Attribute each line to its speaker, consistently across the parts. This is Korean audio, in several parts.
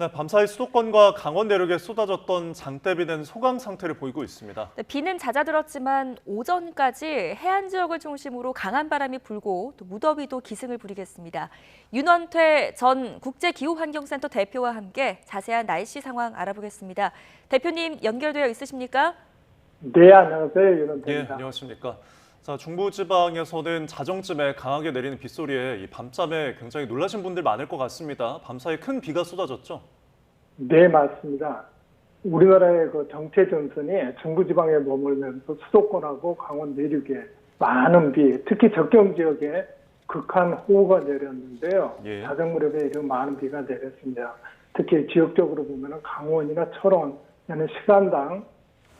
Speaker 1: 네, 밤사이 수도권과 강원 내륙에 쏟아졌던 장대비는 소강 상태를 보이고 있습니다.
Speaker 2: 네, 비는 잦아들었지만 오전까지 해안 지역을 중심으로 강한 바람이 불고 또 무더위도 기승을 부리겠습니다. 윤원퇴 전 국제기후환경센터 대표와 함께 자세한 날씨 상황 알아보겠습니다. 대표님 연결되어 있으십니까?
Speaker 3: 네, 안녕하세요.
Speaker 1: 예,
Speaker 3: 윤원태입니다.
Speaker 1: 안녕하십니까. 자, 중부지방에서는 자정쯤에 강하게 내리는 빗소리에 이 밤잠에 굉장히 놀라신 분들 많을 것 같습니다. 밤사이 큰 비가 쏟아졌죠?
Speaker 3: 네, 맞습니다. 우리나라의 그 정체 전선이 중부지방에 머물면서 수도권하고 강원 내륙에 많은 비, 특히 적경 지역에 극한 호우가 내렸는데요.
Speaker 1: 예.
Speaker 3: 자정 무렵에 이런 많은 비가 내렸습니다. 특히 지역적으로 보면 강원이나 철원에는 시간당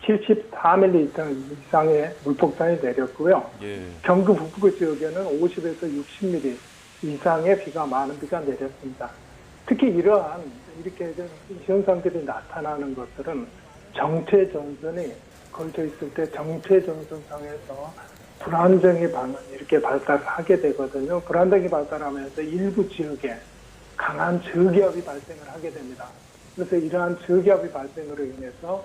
Speaker 3: 74mm 이상의 물폭탄이 내렸고요.
Speaker 1: 예.
Speaker 3: 경기 북부 지역에는 50에서 60mm 이상의 비가 많은 비가 내렸습니다. 특히 이러한 이렇게 현상들이 나타나는 것들은 정체 전선이 걸쳐 있을 때 정체 전선상에서 불안정의 반응이 이렇게 발달하게 되거든요. 불안정이 발달하면서 일부 지역에 강한 저기압이 발생을 하게 됩니다. 그래서 이러한 저기압의 발생으로 인해서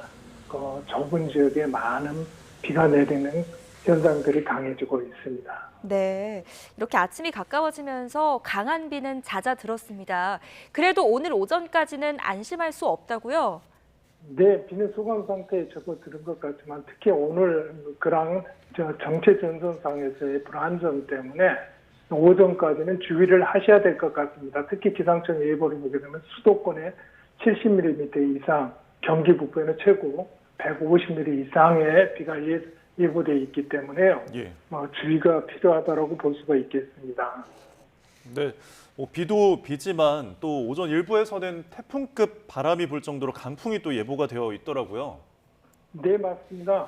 Speaker 3: 그 좁은 지역에 많은 비가 내리는 현상들이 강해지고 있습니다.
Speaker 2: 네, 이렇게 아침이 가까워지면서 강한 비는 잦아들었습니다. 그래도 오늘 오전까지는 안심할 수 없다고요?
Speaker 3: 네, 비는 소강 상태에 접어드는 것 같지만 특히 오늘 정체 전선상에서의 불안정 때문에 오전까지는 주의를 하셔야 될 것 같습니다. 특히 기상청 예보를 보게 되면 수도권에 70mm 이상, 경기 북부에는 최고 150mm 이상의 비가 예보돼 있기 때문에요.
Speaker 1: 예.
Speaker 3: 주의가 필요하다고 볼 수가 있겠습니다.
Speaker 1: 네, 비도 비지만 또 오전 일부에서는 태풍급 바람이 불 정도로 강풍이 또 예보가 되어 있더라고요.
Speaker 3: 네, 맞습니다.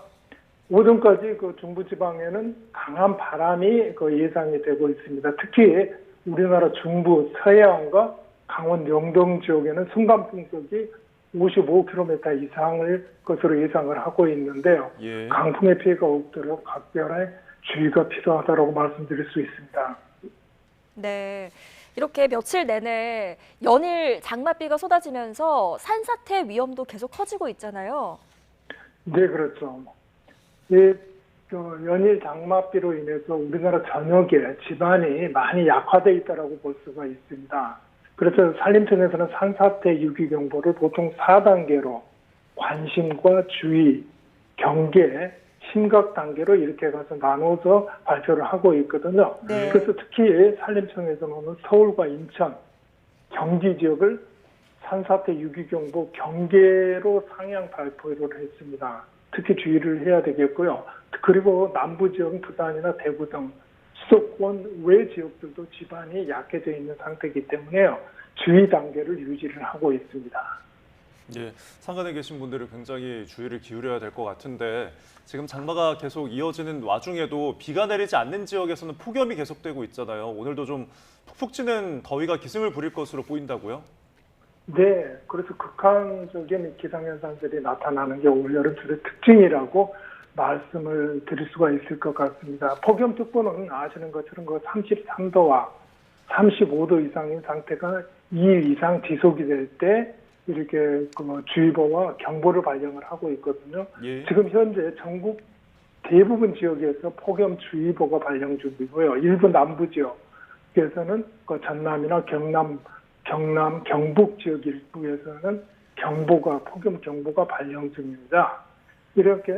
Speaker 3: 오전까지 그 중부지방에는 강한 바람이 예상이 되고 있습니다. 특히 우리나라 중부 서해안과 강원 영동 지역에는 순간 풍속이 55km 이상을 것으로 예상을 하고 있는데요.
Speaker 1: 예.
Speaker 3: 강풍의 피해가 없도록 각별의 주의가 필요하다고 말씀드릴 수 있습니다.
Speaker 2: 네, 이렇게 며칠 내내 연일 장맛비가 쏟아지면서 산사태 위험도 계속 커지고 있잖아요.
Speaker 3: 네, 그렇죠. 연일 장맛비로 인해서 우리나라 전역에 지반이 많이 약화되어 있다고 볼 수가 있습니다. 그래서 산림청에서는 산사태 유기경보를 보통 4단계로 관심과 주의, 경계, 심각 단계로 이렇게 가서 나눠서 발표를 하고 있거든요.
Speaker 2: 네.
Speaker 3: 그래서 특히 산림청에서는 서울과 인천, 경기 지역을 산사태 유기경보 경계로 상향 발표를 했습니다. 특히 주의를 해야 되겠고요. 그리고 남부 지역 부산이나 대구 등 수도권 외 지역들도 지반이 약해져 있는 상태이기 때문에요. 주의 단계를 유지를 하고 있습니다.
Speaker 1: 예, 상간에 계신 분들은 굉장히 주의를 기울여야 될 것 같은데 지금 장마가 계속 이어지는 와중에도 비가 내리지 않는 지역에서는 폭염이 계속되고 있잖아요. 오늘도 좀 푹푹 찌는 더위가 기승을 부릴 것으로 보인다고요?
Speaker 3: 네, 그래서 극한적인 기상현상들이 나타나는 게 올 여름철의 특징이라고 말씀을 드릴 수가 있을 것 같습니다. 폭염특보는 아시는 것처럼 그 33도와 35도 이상인 상태가 2일 이상 지속이 될 때 이렇게 그 주의보와 경보를 발령을 하고 있거든요.
Speaker 1: 예.
Speaker 3: 지금 현재 전국 대부분 지역에서 폭염주의보가 발령 중이고요. 일부 남부 지역에서는 그 전남이나 경남, 경북 지역 일부에서는 폭염 경보가 발령 중입니다. 이렇게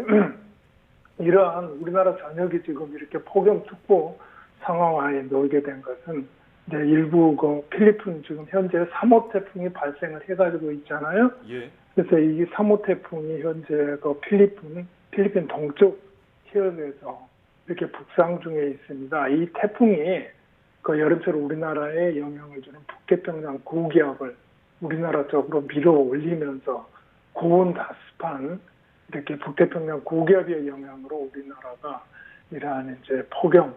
Speaker 3: 이러한 우리나라 전역이 지금 이렇게 폭염특보 상황하에 놓이게 된 것은 이제 일부 그 필리핀 지금 현재 3호 태풍이 발생을 해가지고 있잖아요.
Speaker 1: 예.
Speaker 3: 그래서 이 3호 태풍이 현재 그 필리핀 동쪽 해역에서 이렇게 북상 중에 있습니다. 이 태풍이 그 여름철 우리나라에 영향을 주는 북태평양 고기압을 우리나라 쪽으로 밀어 올리면서 고온 다습한 이렇게 북태평양 고기압의 영향으로 우리나라가 이러한 이제 폭염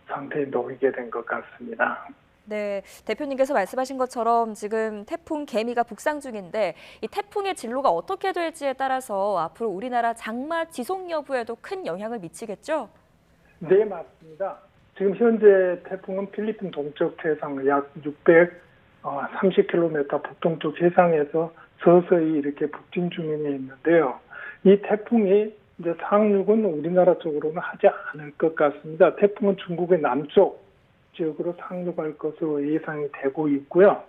Speaker 3: 상태에 놓이게 된 것 같습니다.
Speaker 2: 네, 대표님께서 말씀하신 것처럼 지금 태풍 개미가 북상 중인데 이 태풍의 진로가 어떻게 될지에 따라서 앞으로 우리나라 장마 지속 여부에도 큰 영향을 미치겠죠?
Speaker 3: 네, 맞습니다. 지금 현재 태풍은 필리핀 동쪽 해상 약 600 30km 북동쪽 해상에서 서서히 이렇게 북진 중에 있는데요. 이 태풍이 이제 상륙은 우리나라 쪽으로는 하지 않을 것 같습니다. 태풍은 중국의 남쪽 지역으로 상륙할 것으로 예상이 되고 있고요.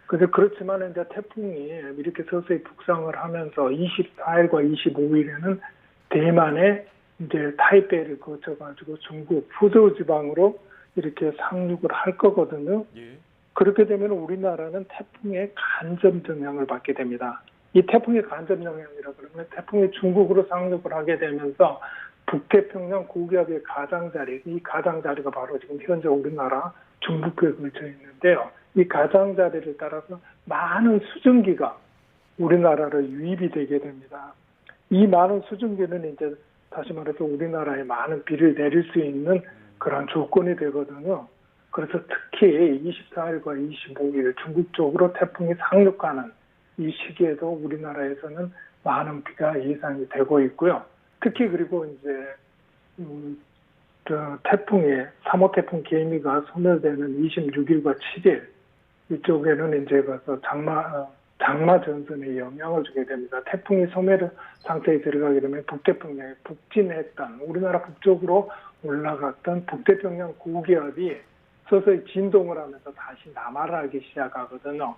Speaker 3: 그렇지만 이제 태풍이 이렇게 서서히 북상을 하면서 24일과 25일에는 대만의 이제 타이베이를 거쳐가지고 중국 푸조 지방으로 이렇게 상륙을 할 거거든요.
Speaker 1: 예.
Speaker 3: 그렇게 되면 우리나라는 태풍의 간접 영향을 받게 됩니다. 이 태풍의 간접 영향이라 그러면 태풍이 중국으로 상륙을 하게 되면서 북태평양 고기압의 가장자리, 이 가장자리가 바로 지금 현재 우리나라 중북부에 걸쳐 있는데요. 이 가장자리를 따라서 많은 수증기가 우리나라로 유입이 되게 됩니다. 이 많은 수증기는 이제 다시 말해서 우리나라에 많은 비를 내릴 수 있는 그런 조건이 되거든요. 그래서 특히 24일과 25일 중국 쪽으로 태풍이 상륙하는 이 시기에도 우리나라에서는 많은 비가 예상이 되고 있고요. 특히 그리고 이제 태풍의 3호 태풍 개미가 소멸되는 26일과 7일 이쪽에는 이제 가서 장마 전선에 영향을 주게 됩니다. 태풍이 소멸 상태에 들어가게 되면 북태평양에 북진했던 우리나라 북쪽으로 올라갔던 북태평양 고기압이 서서히 진동을 하면서 다시 남하를 하기 시작하거든요.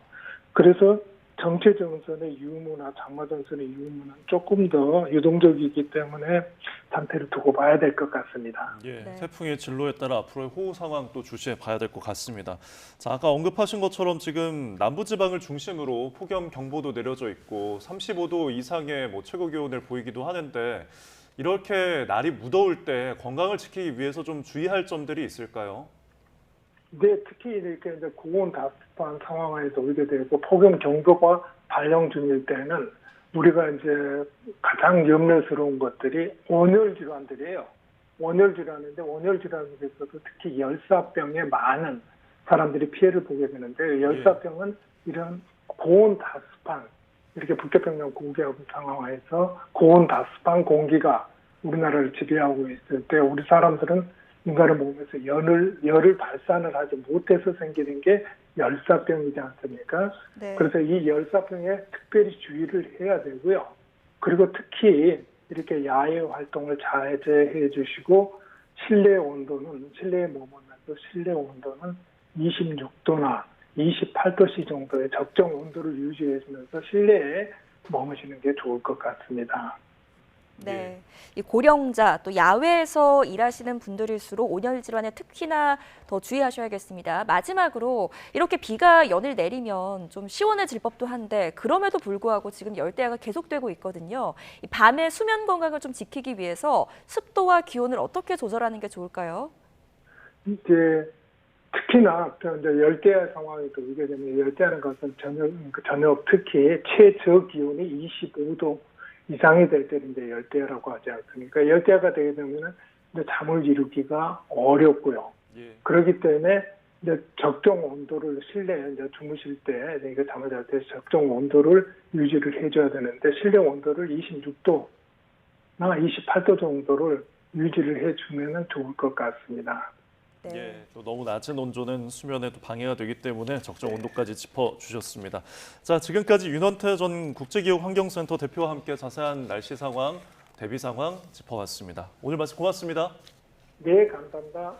Speaker 3: 그래서 정체 전선의 유무나 장마 전선의 유무는 조금 더 유동적이기 때문에 상태를 두고 봐야 될 것 같습니다.
Speaker 1: 예,
Speaker 2: 네.
Speaker 1: 태풍의 진로에 따라 앞으로의 호우 상황 또 주시해 봐야 될 것 같습니다. 자, 아까 언급하신 것처럼 지금 남부지방을 중심으로 폭염 경보도 내려져 있고 35도 이상의 최고 기온을 보이기도 하는데 이렇게 날이 무더울 때 건강을 지키기 위해서 좀 주의할 점들이 있을까요?
Speaker 3: 네, 특히 이렇게 이제 고온 다습한 상황에서 오게 되고 폭염 경보가 발령 중일 때는 우리가 이제 가장 염려스러운 것들이 온열 질환들이에요. 온열 질환인데 온열 질환에서도 특히 열사병에 많은 사람들이 피해를 보게 되는데 열사병은 이런 고온 다습한 이렇게 북태평양 고기압 상황에서 고온 다습한 공기가 우리나라를 지배하고 있을 때 우리 사람들은 인간의 몸에서 열을 발산을 하지 못해서 생기는 게 열사병이지 않습니까?
Speaker 2: 네.
Speaker 3: 그래서 이 열사병에 특별히 주의를 해야 되고요. 그리고 특히 이렇게 야외 활동을 자제해 주시고 실내에 머물면서 실내 온도는 26도나 28도씨 정도의 적정 온도를 유지해 주면서 실내에 머무시는 게 좋을 것 같습니다.
Speaker 2: 네, 이 고령자 또 야외에서 일하시는 분들일수록 온열 질환에 특히나 더 주의하셔야겠습니다. 마지막으로 이렇게 비가 연일 내리면 좀 시원해질 법도 한데 그럼에도 불구하고 지금 열대야가 계속되고 있거든요. 이 밤에 수면 건강을 좀 지키기 위해서 습도와 기온을 어떻게 조절하는 게 좋을까요?
Speaker 3: 이제 특히나 이제 열대야 상황이 또 오게 되면 열대야는 것은 저녁 특히 최저 기온이 25도 이상이 될 때는 이제 열대야라고 하지 않습니까? 열대야가 되게 되면은 이제 잠을 이루기가 어렵고요.
Speaker 1: 예.
Speaker 3: 그렇기 때문에 이제 적정 온도를 실내에 이제 주무실 때 이거 잠을 잘 때 적정 온도를 유지를 해줘야 되는데 실내 온도를 26도나 28도 정도를 유지를 해주면은 좋을 것 같습니다.
Speaker 2: 네.
Speaker 1: 예, 또 너무 낮은 온도는 수면에도 방해가 되기 때문에 적정 온도까지 짚어주셨습니다. 자, 지금까지 윤원태 전 국제기후환경센터 대표와 함께 자세한 날씨 상황, 대비 상황 짚어봤습니다. 오늘 말씀 고맙습니다.
Speaker 3: 네, 감사합니다.